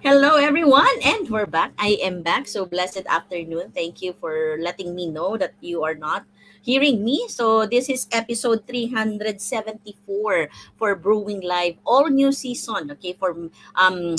Hello, everyone, and we're back. I am back. So, blessed afternoon. Thank you for letting me know that you are not hearing me. So, this is episode 374 for Brewing Live, all new season, okay, for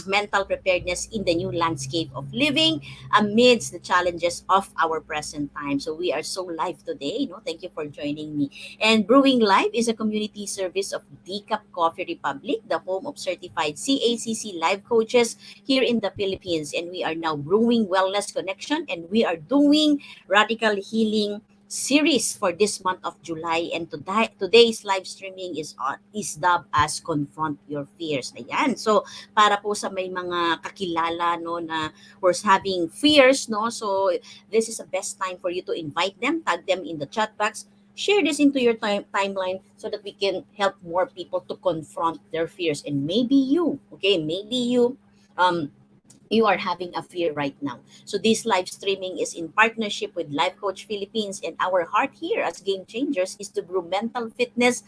mental preparedness in the new landscape of living amidst the challenges of our present time. So, we are so live today. Thank you for joining me. And Brewing Live is a community service of Decaf Coffee Republic, the home of certified CACC live coaches here in the Philippines. And we are now brewing Wellness Connection, and we are doing Radical Healing series for this month of July. And today's live streaming is dubbed as Confront Your Fears. Ayan. So para po sa may mga kakilala na was having fears, so this is the best time for you to invite them, tag them in the chat box, share this into your timeline so that we can help more people to confront their fears. And maybe um, you are having a fear right now. So this live streaming is in partnership with Life Coach Philippines, and our heart here as Game Changers is to grow mental fitness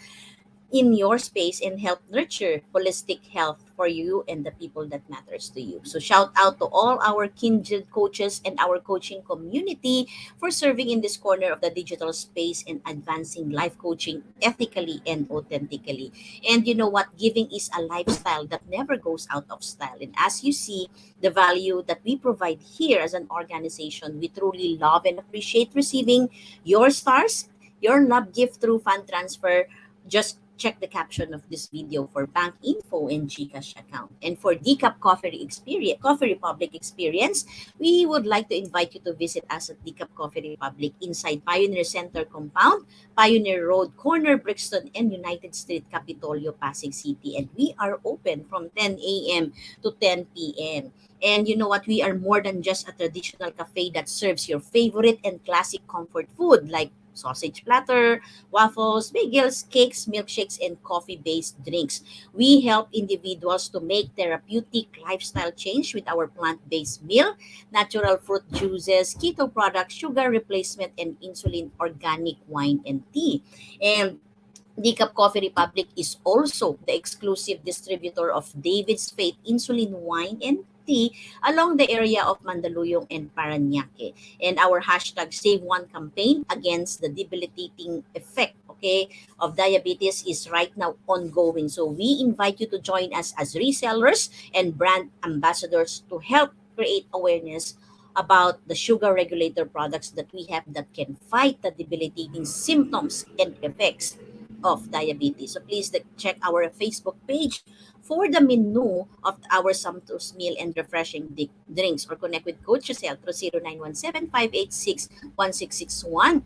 in your space and help nurture holistic health for you and the people that matters to you. So shout out to all our kindred coaches and our coaching community for serving in this corner of the digital space and advancing life coaching ethically and authentically. And you know what? Giving is a lifestyle that never goes out of style. And as you see, the value that we provide here as an organization, we truly love and appreciate receiving your stars, your love gift through fund transfer. Just check the caption of this video for bank info and GCash account. And for Decaf Coffee Republic experience, we would like to invite you to visit us at Decaf Coffee Republic inside Pioneer Center compound, Pioneer Road, corner Brixton and United Street, Capitolio, Pasig City. And we are open from 10 a.m. to 10 p.m. And you know what? We are more than just a traditional cafe that serves your favorite and classic comfort food like sausage platter, waffles, bagels, cakes, milkshakes, and coffee-based drinks. We help individuals to make therapeutic lifestyle change with our plant-based meal, natural fruit juices, keto products, sugar replacement, and insulin organic wine and tea. And Decaf Coffee Republic is also the exclusive distributor of David's Faith Insulin Wine and Tea along the area of Mandaluyong and Parañaque. And our hashtag Save One campaign against the debilitating effect, of diabetes is right now ongoing. So we invite you to join us as resellers and brand ambassadors to help create awareness about the sugar regulator products that we have that can fight the debilitating symptoms and effects of diabetes. So please check our Facebook page for the menu of our sumptuous meal and refreshing drinks, or connect with Coach Rezzhel through 0917-586-1661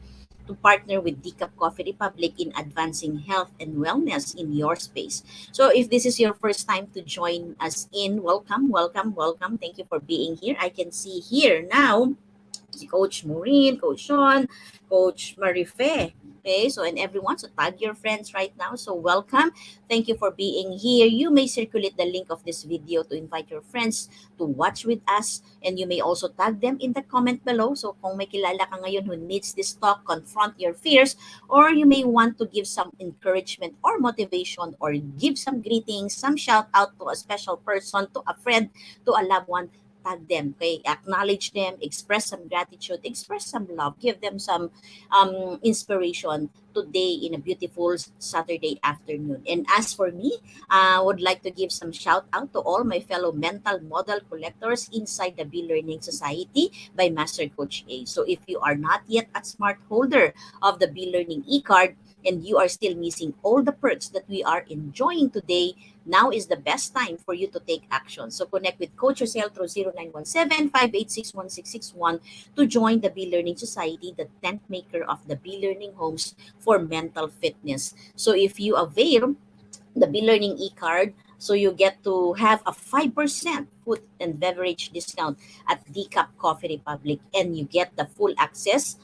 to partner with Decaf Coffee Republic in advancing health and wellness in your space. So if this is your first time to join us in, welcome, welcome, welcome. Thank you for being here. I can see here now si Coach Maureen, Coach Sean, Coach Marife. Okay, so and everyone, so tag your friends right now. So welcome. Thank you for being here. You may circulate the link of this video to invite your friends to watch with us, and you may also tag them in the comment below. So kung may kilala ka ngayon who needs this talk, confront your fears, or you may want to give some encouragement or motivation, or give some greetings, some shout out to a special person, to a friend, to a loved one, tag them, okay? Acknowledge them, express some gratitude, express some love, give them some inspiration today in a beautiful Saturday afternoon. And as for me, I would like to give some shout out to all my fellow mental model collectors inside the Be Learning Society by Master Coach A. So if you are not yet a smart holder of the Be Learning e-card, and you are still missing all the perks that we are enjoying today, now is the best time for you to take action. So connect with Coach Rezzhel through 0917-586-1661 to join the Be Learning Society, the tent maker of the Be Learning homes for mental fitness. So if you avail the Be Learning e-card, so you get to have a 5% food and beverage discount at Decaf Coffee Republic, and you get the full access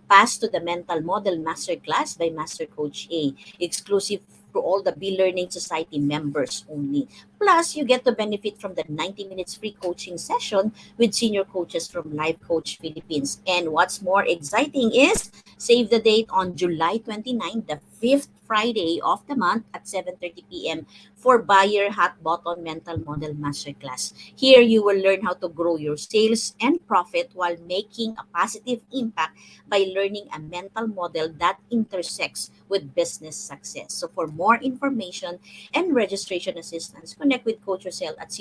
pass to the Mental Model Masterclass by Master Coach A, exclusive to all the Be Learning Society members only. Plus, you get to benefit from the 90 minutes free coaching session with senior coaches from Life Coach Philippines. And what's more exciting is save the date on July 29, the fifth Friday of the month at 7:30 p.m. for Buyer Hot Button Mental Model Masterclass. Here, you will learn how to grow your sales and profit while making a positive impact by learning a mental model that intersects with business success. So, for more information and registration assistance, connect with Coach Rezzhel at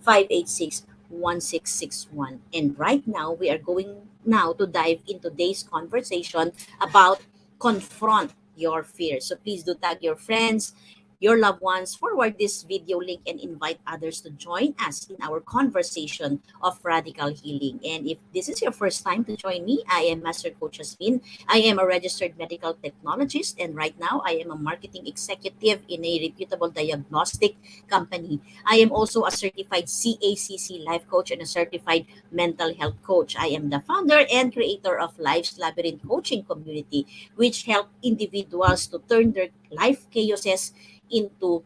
0917-586-1661. And right now, we are going now to dive into today's conversation about confront your fears. So please do tag your friends, your loved ones, forward this video link, and invite others to join us in our conversation of radical healing. And if this is your first time to join me, I am Master Coach Hasmin. I am a registered medical technologist, and right now I am a marketing executive in a reputable diagnostic company. I am also a certified CACC life coach and a certified mental health coach. I am the founder and creator of Life's Labyrinth Coaching Community, which help individuals to turn their life chaoses into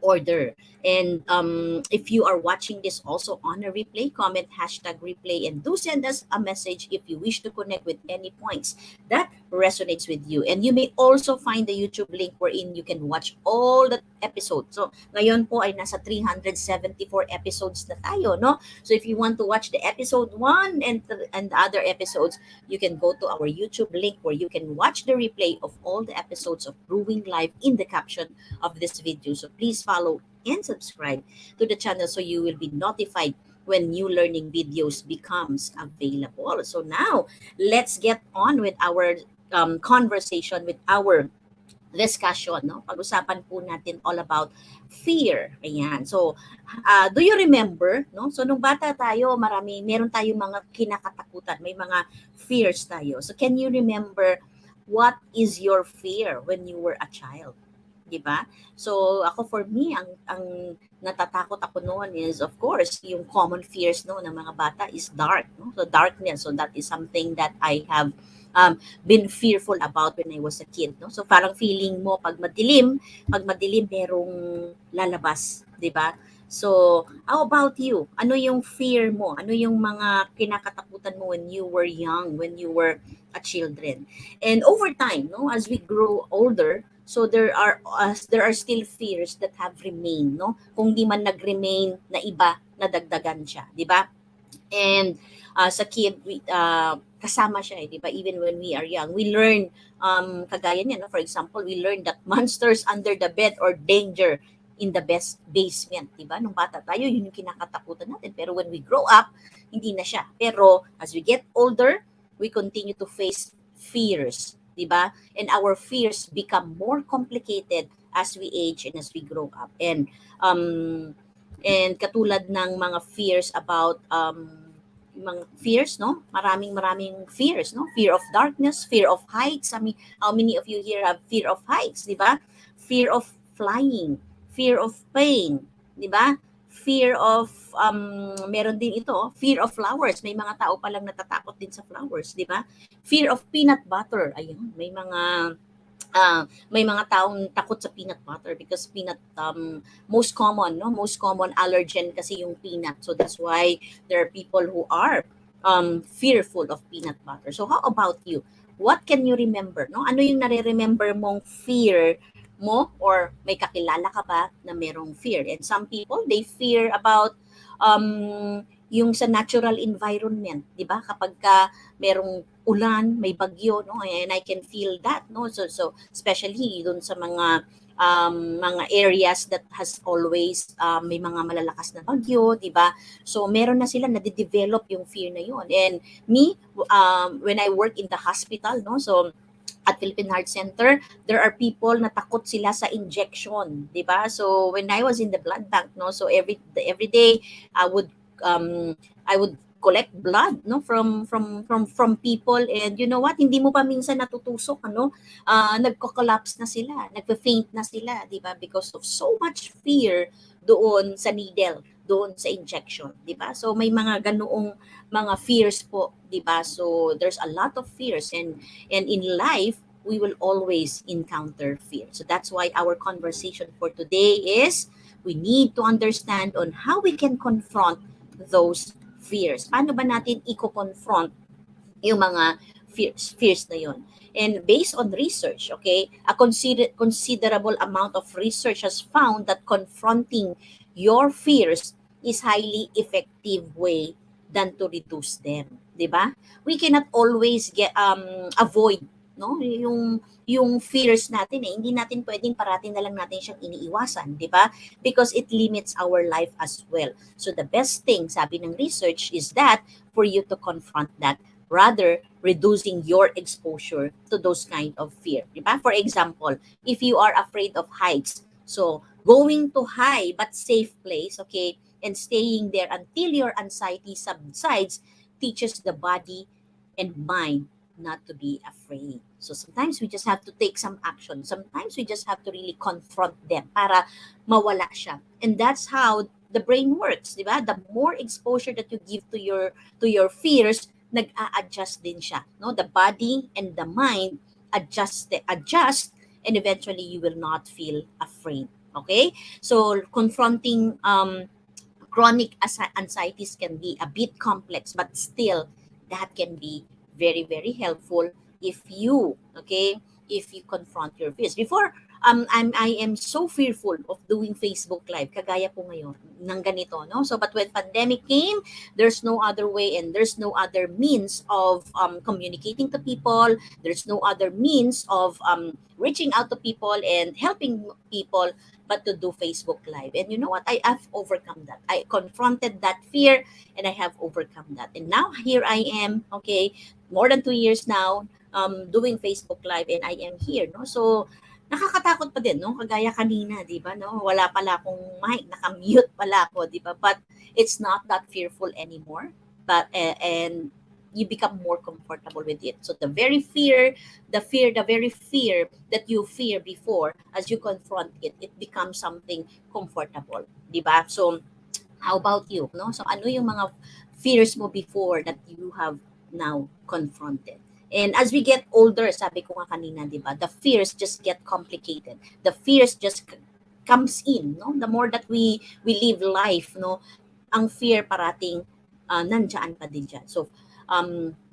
order. And if you are watching this also on a replay, comment hashtag replay and do send us a message if you wish to connect with any points that resonates with you. And you may also find the YouTube link wherein you can watch all the episodes. So ngayon po ay nasa 374 episodes na tayo, no? So if you want to watch the episode 1 and the other episodes, you can go to our YouTube link where you can watch the replay of all the episodes of Brewing Live in the caption of this video. So please follow and subscribe to the channel so you will be notified when new learning videos becomes available. So now, let's get on with our conversation, with our discussion, no? Pag-usapan po natin all about fear. Ayan. So, do you remember, no? So, nung bata tayo, meron tayong mga kinakatakutan, may mga fears tayo. So, can you remember what is your fear when you were a child? 'Di ba? So ako, for me, ang natatakot ako noon is, of course, yung common fears no ng mga bata is dark, no? So darkness. So that is something that I have been fearful about when I was a kid, no? So parang feeling mo pag madilim merong lalabas, 'di ba? So, how about you? Ano yung fear mo? Ano yung mga kinakatakutan mo when you were young, when you were a children? And over time, no, as we grow older, so there are still fears that have remained, no? Kung di man nag-remain na iba, nadagdagan siya, di ba? And sa kid, kasama siya, di ba? Even when we are young, we learn, kagaya niya, no? For example, we learn that monsters under the bed or danger in the best basement, di ba? Nung bata tayo, yun yung kinakatakutan natin. Pero when we grow up, hindi na siya. Pero as we get older, we continue to face fears, di ba? And our fears become more complicated as we age and as we grow up. And katulad ng mga fears about mga fears, no? Maraming fears, no? Fear of darkness, fear of heights. I mean, how many of you here have fear of heights, di ba? Fear of flying, fear of pain, di ba? Fear of meron din ito, fear of flowers. May mga tao pa lang natatakot din sa flowers, di ba? Fear of peanut butter. Ayun, may mga taong takot sa peanut butter because peanut most common allergen kasi yung peanut. So that's why there are people who are fearful of peanut butter. So how about you? What can you remember, no? Ano yung nare-remember mong fear mo, or may kakilala ka ba na merong fear? And some people, they fear about yung sa natural environment, 'di ba? Kapag merong ulan, may bagyo, no? And I can feel that, no? So especially doon sa mga areas that has always may mga malalakas na bagyo, 'di ba? So meron na sila na-develop yung fear na yun. And me, when I work in the hospital, no? So at Philippine Heart Center, there are people na takot sila sa injection, 'di ba? So when I was in the blood bank, no, so every day I would collect blood, no, from people, and you know what, hindi mo pa minsan natutusok, nagko-collapse na sila, nagfe-faint na sila, 'di ba? Because of so much fear doon sa needle, doon sa injection, 'di ba? So may mga ganoong mga fears po, 'di ba? So there's a lot of fears, and in life we will always encounter fear. So that's why our conversation for today is we need to understand on how we can confront those fears. Paano ba natin i-confront yung mga fears na yun? And based on research, okay, a considerable amount of research has found that confronting your fears is highly effective way than to reduce them, 'di ba? We cannot always get avoid, no, yung fears natin, hindi natin pwedeng parating na lang natin siyang iniiwasan, 'di ba? Because it limits our life as well. So the best thing, sabi ng research, is that for you to confront that, rather reducing your exposure to those kind of fear. Diba? For example, if you are afraid of heights, so going to high but safe place, okay, and staying there until your anxiety subsides teaches the body and mind not to be afraid. So sometimes we just have to take some action. Sometimes we just have to really confront them para mawala siya. And that's how the brain works, di ba? The more exposure that you give to your fears, nag-a-adjust din siya, no? The body and the mind adjust, and eventually you will not feel afraid. Okay? So confronting chronic anxieties can be a bit complex, but still that can be very, very helpful if you, okay, if you confront your fears. Before, I am so fearful of doing Facebook Live, kagaya po ngayon, ng ganito, no? So, but when pandemic came, there's no other way and there's no other means of communicating to people. There's no other means of reaching out to people and helping people but to do Facebook Live. And you know what? I have overcome that. I confronted that fear and I have overcome that. And now here I am, okay, more than 2 years now, doing Facebook Live, and I am here, no? So, nakakatakot pa din, no? Kagaya kanina, di ba, no? Wala pala akong mic, nakamute pala ako, di ba? But it's not that fearful anymore. But, and you become more comfortable with it. So the very fear that you fear before, as you confront it, it becomes something comfortable, di ba? So, how about you, no? So, ano yung mga fears mo before that you have now confronted? And as we get older, sabi ko nga kanina, di ba, the fears just get complicated. The fears just comes in, no? The more that we live life, no, ang fear parating nandiyan pa din dyan. So,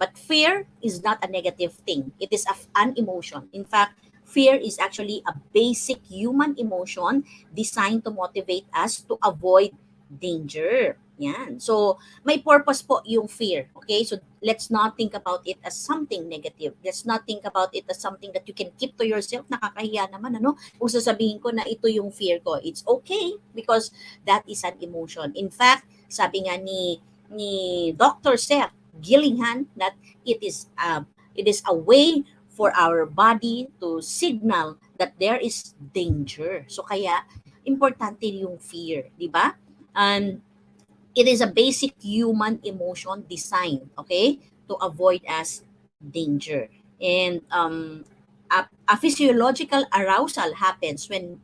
but fear is not a negative thing. It is an emotion. In fact, fear is actually a basic human emotion designed to motivate us to avoid danger. Yan. So, may purpose po yung fear. Okay? So, let's not think about it as something negative. Let's not think about it as something that you can keep to yourself. Nakakahiya naman, ano? Kung sasabihin ko na ito yung fear ko, it's okay because that is an emotion. In fact, sabi nga ni Dr. Seth Gillingham that it is a way for our body to signal that there is danger. So, kaya, importante yung fear, di ba? And it is a basic human emotion designed, okay, to avoid us danger. And a physiological arousal happens when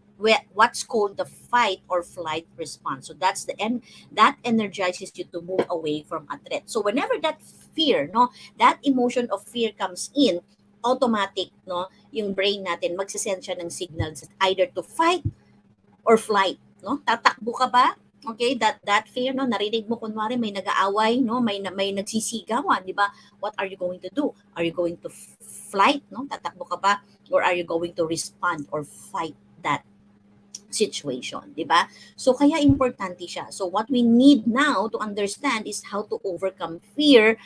what's called the fight or flight response. So that's that energizes you to move away from a threat. So whenever that fear, no, that emotion of fear comes in, automatic, no, yung brain natin magsisend siya ng signals either to fight or flight, no? Tatakbo ka ba? Okay, that fear, no, narinig mo kunwari may nag-aaway, no, may nagsisigawan, di ba? What are you going to do? Are you going to flight, no? Tatakbo ka ba? Or are you going to respond or fight that situation, di ba? So kaya importante siya. So what we need now to understand is how to overcome fear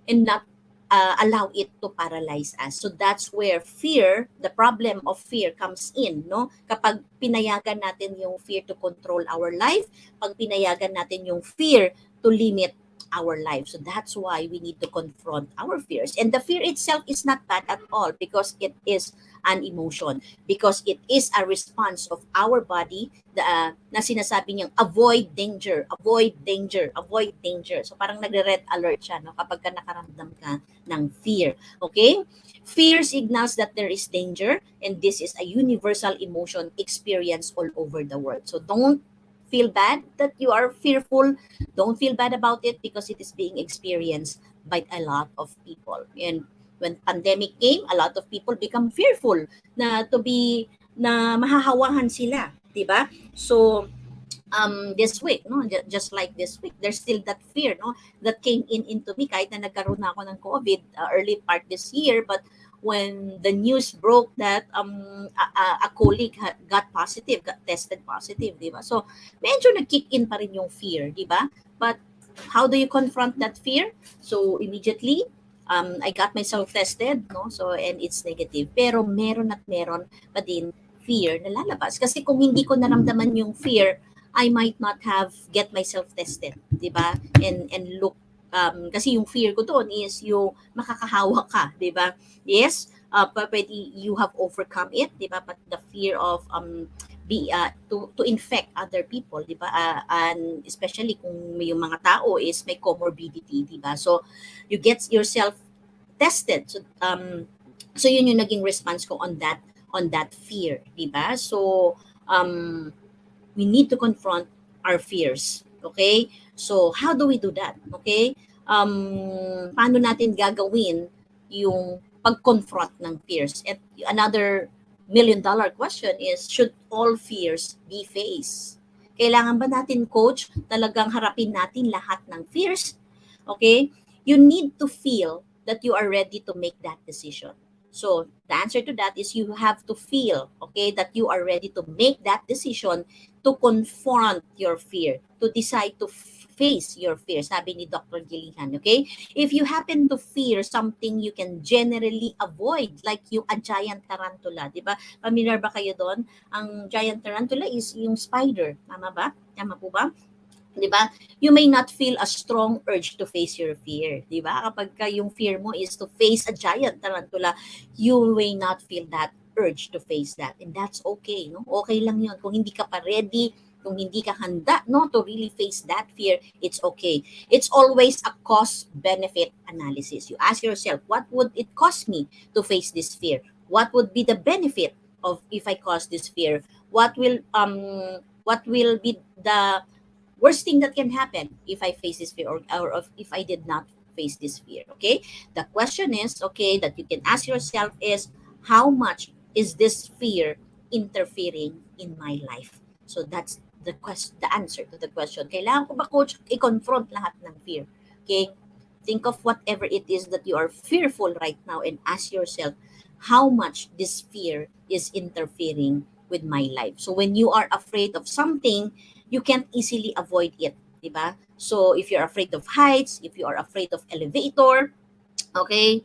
and not allow it to paralyze us. So that's where fear, the problem of fear comes in, no? Kapag pinayagan natin yung fear to control our life, pag pinayagan natin yung fear to limit our life. So that's why we need to confront our fears. And the fear itself is not bad at all because it is an emotion, because it is a response of our body na sinasabi niyang avoid danger, avoid danger, avoid danger. So parang nagre-red alert siya, no, kapag ka nakaramdam ka ng fear. Okay? Fear signals that there is danger, and this is a universal emotion experienced all over the world. So don't feel bad that you are fearful. Don't feel bad about it because it is being experienced by a lot of people. And when pandemic came, a lot of people become fearful na mahahawahan sila, 'di ba? So this week, no, just like this week, there's still that fear, no, that came into me kahit na nagkaroon na ako ng COVID early part this year. But when the news broke that a colleague got positive, got tested positive, di ba? So medyo nag-kick in pa rin yung fear, di ba? But how do you confront that fear? So immediately I got myself tested, no, so and it's negative, pero meron at meron pa din fear na lalabas. Kasi kung hindi ko naramdaman yung fear, I might not have get myself tested, 'di ba? And look, kasi yung fear ko doon is yung makakahawa ka, 'di ba? Yes, pwede you have overcome it, 'di ba? But the fear of to infect other people, 'di ba? And especially kung may yung mga tao is may comorbidity, 'di ba? So you get yourself tested. So yun yung naging response ko on that fear, 'di ba? So we need to confront our fears. Okay? So, how do we do that? Okay? Paano natin gagawin yung pag-confront ng fears? At another million-dollar question is, should all fears be faced? Kailangan ba natin, coach, talagang harapin natin lahat ng fears? Okay? You need to feel that you are ready to make that decision. So, the answer to that is you have to feel, okay, that you are ready to make that decision to confront your fear, to decide to face your fear, sabi ni Dr. Gillihan, okay? If you happen to fear something you can generally avoid, like yung a giant tarantula, di ba? Familiar ba kayo doon? Ang giant tarantula is yung spider, tama ba? Tama po ba? 'Di ba? You may not feel a strong urge to face your fear, 'di ba? Kapag yung fear mo is to face a giant tarantula, you may not feel that urge to face that. And that's okay, no? Okay lang 'yun. Kung hindi ka pa ready, kung hindi ka handa, no, to really face that fear, it's okay. It's always a cost benefit analysis. You ask yourself, what would it cost me to face this fear? What would be the benefit of if I cause this fear? What will be the worst thing that can happen if I face this fear, or if I did not face this fear? Okay, the question is, okay, that you can ask yourself is, how much is this fear interfering in my life? So that's the answer to the question. Kailangan ko ba, coach, i-confront lahat ng fear? Okay, think of whatever it is that you are fearful right now and ask yourself how much this fear is interfering with my life. So when you are afraid of something, you can't easily avoid it, di ba? So if you're afraid of heights, if you are afraid of elevator, okay,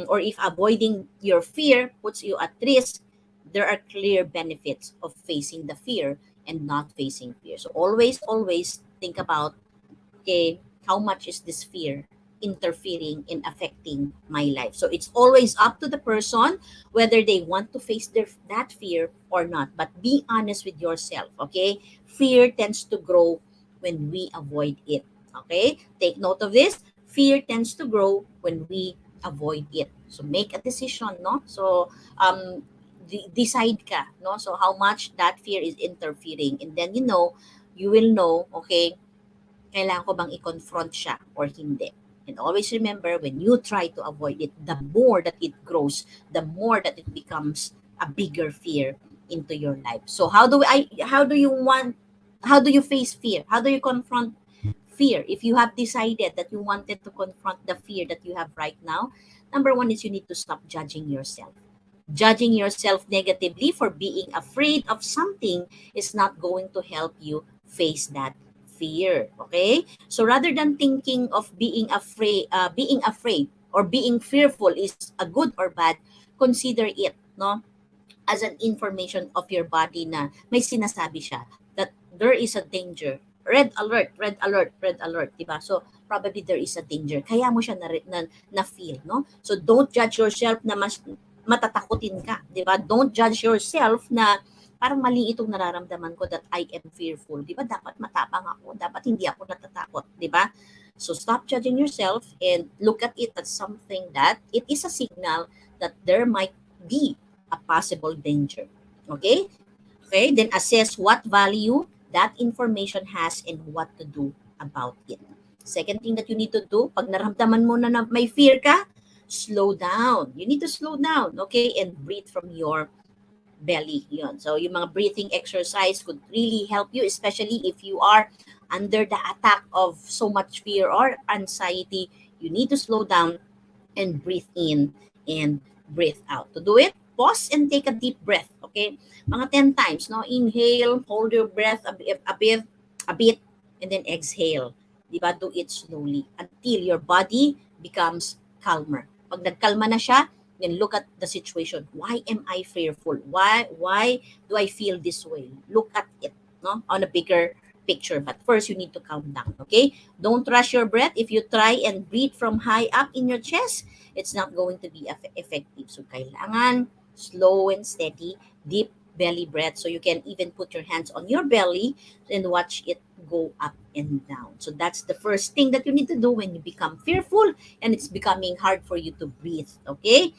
or if avoiding your fear puts you at risk, there are clear benefits of facing the fear and not facing fear. So always think about, okay, how much is this fear interfering and affecting my life? So it's always up to the person whether they want to face that fear or not. But be honest with yourself, okay? Fear tends to grow when we avoid it, okay? Take note of this. Fear tends to grow when we avoid it. So make a decision, no? So decide ka, no? So how much that fear is interfering, and then you will know, okay, kailangan ko bang i-confront siya or hindi. And always remember, when you try to avoid it, the more that it grows, the more that it becomes a bigger fear into your life. So how do you face fear? How do you confront fear? If you have decided that you wanted to confront the fear that you have right now, number one is you need to stop judging yourself. Judging yourself negatively for being afraid of something is not going to help you face that fear. Okay? So rather than thinking of being afraid or being fearful is a good or bad, consider it, no, as an information of your body na may sinasabi siya that there is a danger. Red alert, red alert, red alert, diba? So probably there is a danger. Kaya mo siya na feel, no? So don't judge yourself na matatakutin ka, diba? Don't judge yourself na parang mali itong nararamdaman ko that I am fearful. Di ba? Dapat matapang ako. Dapat hindi ako natatakot. Di ba? So stop judging yourself and look at it as something that it is a signal that there might be a possible danger. Okay? Okay? Then assess what value that information has and what to do about it. Second thing that you need to do, pag naramdaman mo na may fear ka, slow down. You need to slow down, okay? And breathe from your belly. Yun. So yung mga breathing exercise could really help you, especially if you are under the attack of so much fear or anxiety. You need to slow down and breathe in and breathe out. To do it, pause and take a deep breath. Okay? Mga 10 times. No? Inhale, hold your breath a bit, and then exhale. Diba? Do it slowly until your body becomes calmer. Pag nagkalma na siya, then look at the situation. Why am I fearful? Why do I feel this way? Look at it, no, on a bigger picture. But first, you need to calm down. Okay? Don't rush your breath. If you try and breathe from high up in your chest, it's not going to be effective. So kailangan slow and steady, deep belly breath. So you can even put your hands on your belly and watch it go up and down. So that's the first thing that you need to do when you become fearful and it's becoming hard for you to breathe. Okay?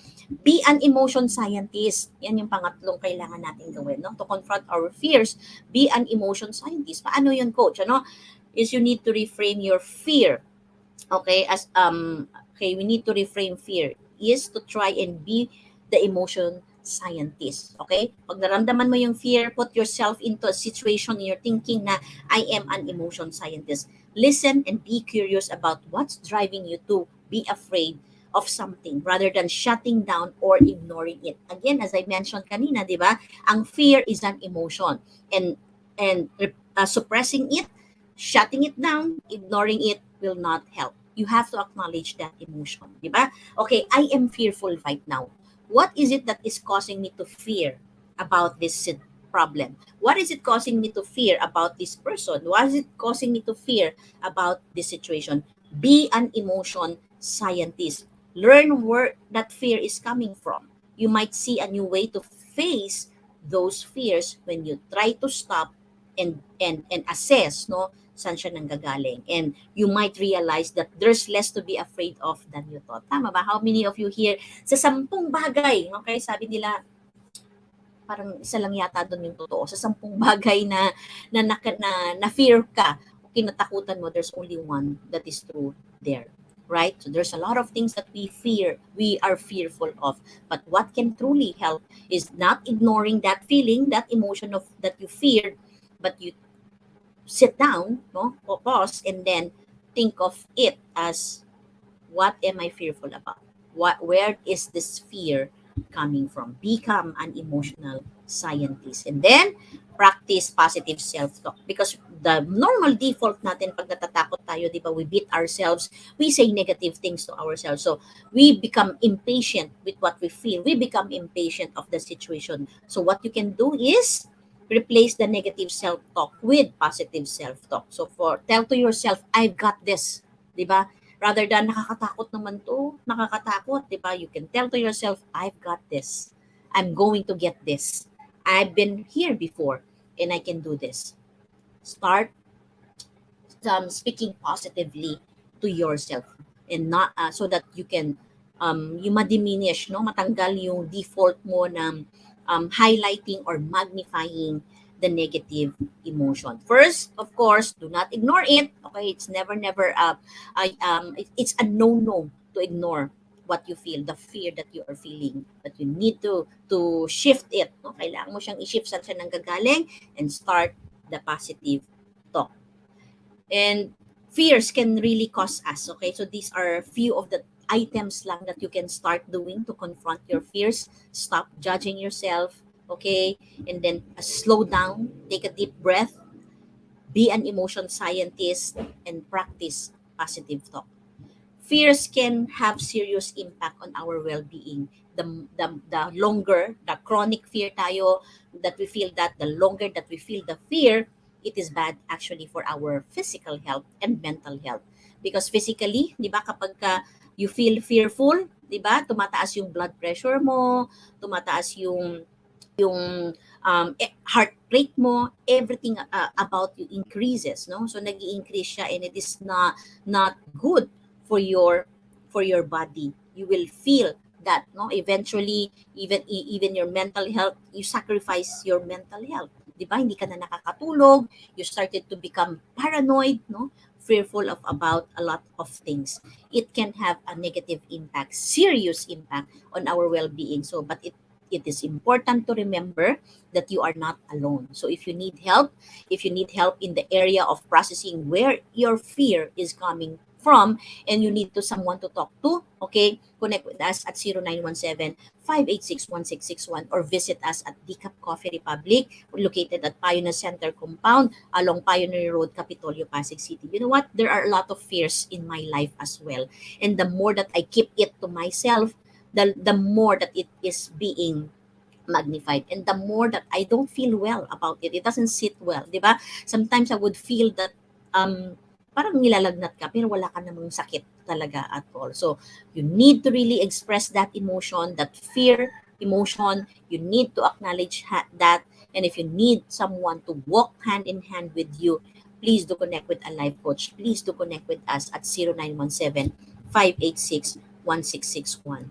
Be an emotion scientist. Yan yung pangatlong kailangan natin gawin, no? To confront our fears, be an emotion scientist. Paano yun, coach? Ano? Is you need to reframe your fear. Okay? Okay, we need to reframe fear is to try and be the emotion scientist. Okay? Pag naramdaman mo yung fear, put yourself into a situation in your thinking na I am an emotion scientist. Listen and be curious about what's driving you to be afraid of something rather than shutting down or ignoring it. Again, as I mentioned kanina, di ba? Ang fear is an emotion and suppressing it, shutting it down, ignoring it will not help. You have to acknowledge that emotion, di ba? Okay, I am fearful right now. What is it that is causing me to fear about this problem? What is it causing me to fear about this person? What is it causing me to fear about this situation? Be an emotion scientist. Learn where that fear is coming from. You might see a new way to face those fears when you try to stop and assess, no, saan siya nanggagaling. And you might realize that there's less to be afraid of than you thought. Tama ba? How many of you here, sa 10 bagay, okay, sabi nila, parang isa lang yata doon yung totoo. Sa 10 bagay na fear ka, kinatakutan mo, there's only one that is true there. Right? So there's a lot of things that we are fearful of. But what can truly help is not ignoring that feeling, that emotion of that you feared, but you sit down, no, pause, and then think of it as what am I fearful about? Where is this fear coming from? Become an emotional scientist. And then practice positive self-talk. Because the normal default natin pag natatakot tayo, di ba, we beat ourselves, we say negative things to ourselves. So we become impatient with what we feel. We become impatient of the situation. So what you can do is replace the negative self-talk with positive self-talk. So tell to yourself, I've got this. Di ba? Rather than nakakatakot naman to, nakakatakot, di ba? You can tell to yourself, I've got this. I'm going to get this. I've been here before and I can do this. Start speaking positively to yourself and not so that you can you ma-diminish, no, matanggal yung default mo ng highlighting or magnifying the negative emotion. First, of course, do not ignore it. Okay, it's never it's a no to ignore what you feel, the fear that you are feeling. But you need to shift it. No? Kailangan mo siyang i-shift saan siya nanggagaling and start the positive talk. And fears can really cause us. Okay, so these are few of the items lang that you can start doing to confront your fears. Stop judging yourself. Okay, and then slow down, take a deep breath, be an emotion scientist, and practice positive talk. Fears can have serious impact on our well-being. The longer, the chronic fear tayo, that we feel that, the longer that we feel the fear, it is bad actually for our physical health and mental health. Because physically, di ba, kapag you feel fearful, di ba, tumataas yung blood pressure mo, tumataas yung heart rate mo, everything about you increases, no? So nag-i-increase siya and it is not good for your body. You will feel that, no, eventually even your mental health, you sacrifice your mental health, di ba? Hindi ka na nakakatulog, you started to become paranoid, no, fearful of about a lot of things. It can have a negative impact, serious impact on our well-being. So but it is important to remember that you are not alone. So if you need help, in the area of processing where your fear is coming from, and you need to someone to talk to, okay, connect with us at 0917-586-1661 or visit us at Decaf Coffee Republic, located at Pioneer Center Compound along Pioneer Road, Capitolio, Pasig City. You know what? There are a lot of fears in my life as well. And the more that I keep it to myself, the more that it is being magnified, and the more that I don't feel well about it. It doesn't sit well, di ba? Sometimes I would feel that parang nilalagnat ka pero wala ka namang sakit talaga at all. So you need to really express that emotion, that fear emotion. You need to acknowledge that, and if you need someone to walk hand in hand with you, please do connect with a life coach. Please do connect with us at 0917-586-1661.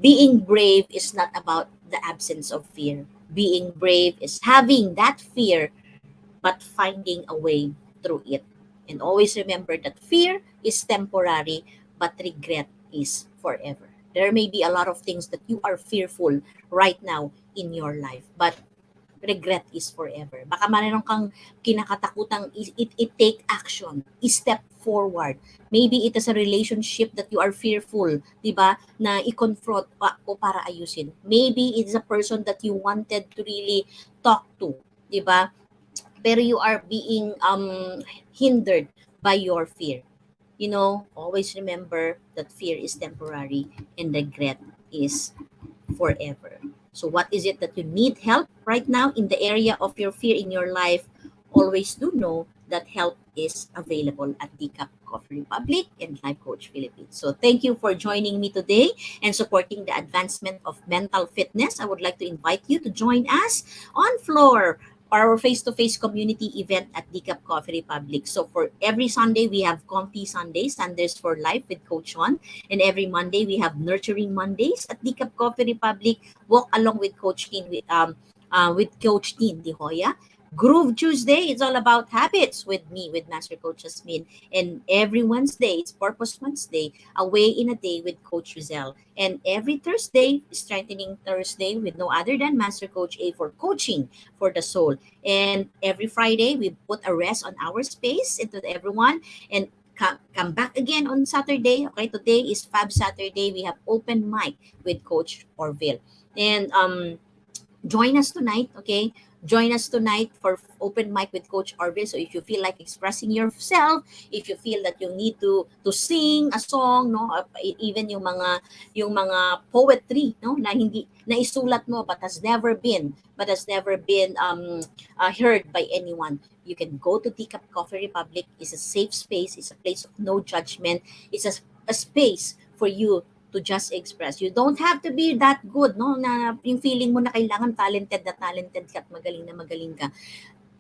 Being brave is not about the absence of fear. Being brave is having that fear but finding a way through it. And always remember that fear is temporary but regret is forever. There may be a lot of things that you are fearful right now in your life, but regret is forever. Baka mayroon kang kinakatakutang take action, step forward. Maybe it is a relationship that you are fearful, di ba, na i-confront o para ayusin. Maybe it's a person that you wanted to really talk to, di ba? Pero you are being hindered by your fear. You know, always remember that fear is temporary and regret is forever. So what is it that you need help right now in the area of your fear in your life? Always do know that help is available at Decaf Coffee Republic and Life Coach Philippines. So thank you for joining me today and supporting the advancement of mental fitness. I would like to invite you to join us on floor our face-to-face community event at Decaf Coffee Republic. So for every Sunday, we have Comfy Sundays, Sundays for Life with Coach Sean. And every Monday, we have Nurturing Mondays at Decaf Coffee Republic. Walk along with Coach Teen, with Coach Teen Di Hoya. Groove Tuesday, it's all about habits with me, with Master Coach Hasmin. And every Wednesday, it's Purpose Wednesday, Away in a Day with Coach Rezzhel. And every Thursday, Strengthening Thursday with no other than Master Coach A for coaching for the soul. And every Friday, we put a rest on our space into everyone. And come back again on Saturday. Okay, today is Fab Saturday. We have open mic with Coach Orville. And join us tonight, okay? Join us tonight for open mic with Coach Orville. So if you feel like expressing yourself, if you feel that you need to sing a song, no, even yung mga poetry, no, na hindi na isulat mo but has never been heard by anyone, you can go to Decaf Coffee Republic. It's a safe space. It's a place of no judgment. It's a space for you to just express. You don't have to be that good, no? Na yung feeling mo na kailangan talented ka at magaling ka.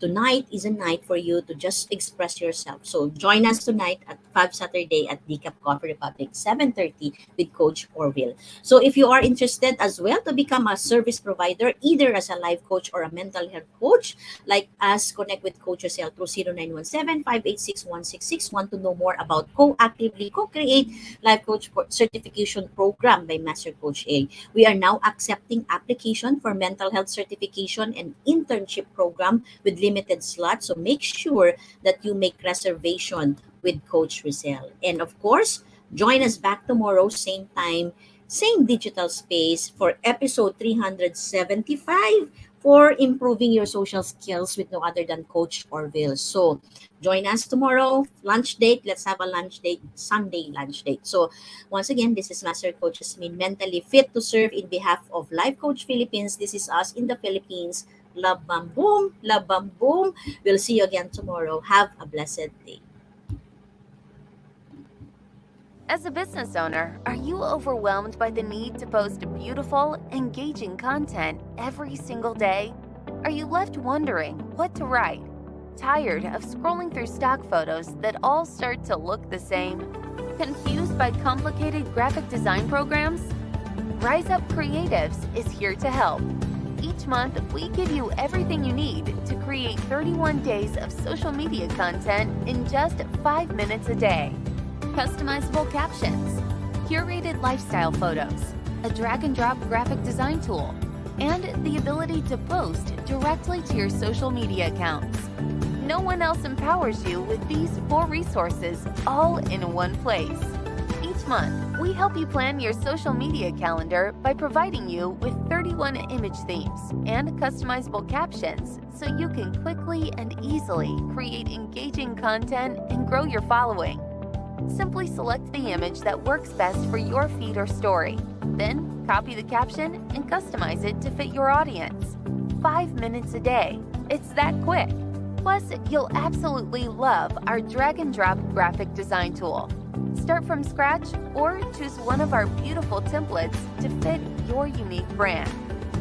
Tonight is a night for you to just express yourself. So join us tonight at 5 Saturday at Decaf Coffee Republic, 7:30 with Coach Orville. So if you are interested as well to become a service provider, either as a life coach or a mental health coach, like us, connect with Coach Rezzhel through 0917-586-1661 to know more about co-actively co-create Life Coach Certification Program by Master Coach A. We are now accepting application for mental health certification and internship program with limited slots. So make sure that you make reservation with Coach Rezzhel. And of course, join us back tomorrow, same time, same digital space for episode 375 for improving your social skills with no other than Coach Orville. So join us tomorrow, lunch date. Let's have a lunch date, Sunday lunch date. So once again, this is Master Coach Hasmin, mentally fit to serve in behalf of Life Coach Philippines. This is us in the Philippines. Love, bam, boom. Love, bam, boom. We'll see you again tomorrow. Have a blessed day. As a business owner, are you overwhelmed by the need to post beautiful, engaging content every single day? Are you left wondering what to write? Tired of scrolling through stock photos that all start to look the same? Confused by complicated graphic design programs? Rise Up Creatives is here to help. Each month, we give you everything you need to create 31 days of social media content in just 5 minutes a day. Customizable captions, curated lifestyle photos, a drag and drop graphic design tool, and the ability to post directly to your social media accounts. No one else empowers you with these 4 resources all in one place. Each month, we help you plan your social media calendar by providing you with 31 image themes and customizable captions so you can quickly and easily create engaging content and grow your following. Simply select the image that works best for your feed or story. Then, copy the caption and customize it to fit your audience. 5 minutes a day. It's that quick. Plus, you'll absolutely love our drag-and-drop graphic design tool. Start from scratch or choose one of our beautiful templates to fit your unique brand.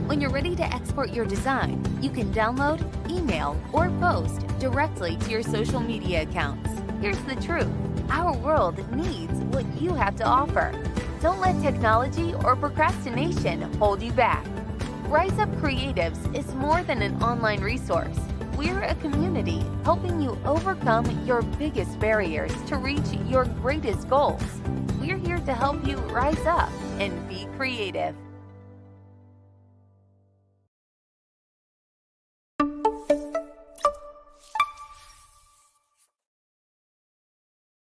When you're ready to export your design, you can download, email, or post directly to your social media accounts. Here's the truth. Our world needs what you have to offer. Don't let technology or procrastination hold you back. Rise Up Creatives is more than an online resource. We're a community helping you overcome your biggest barriers to reach your greatest goals. We're here to help you rise up and be creative.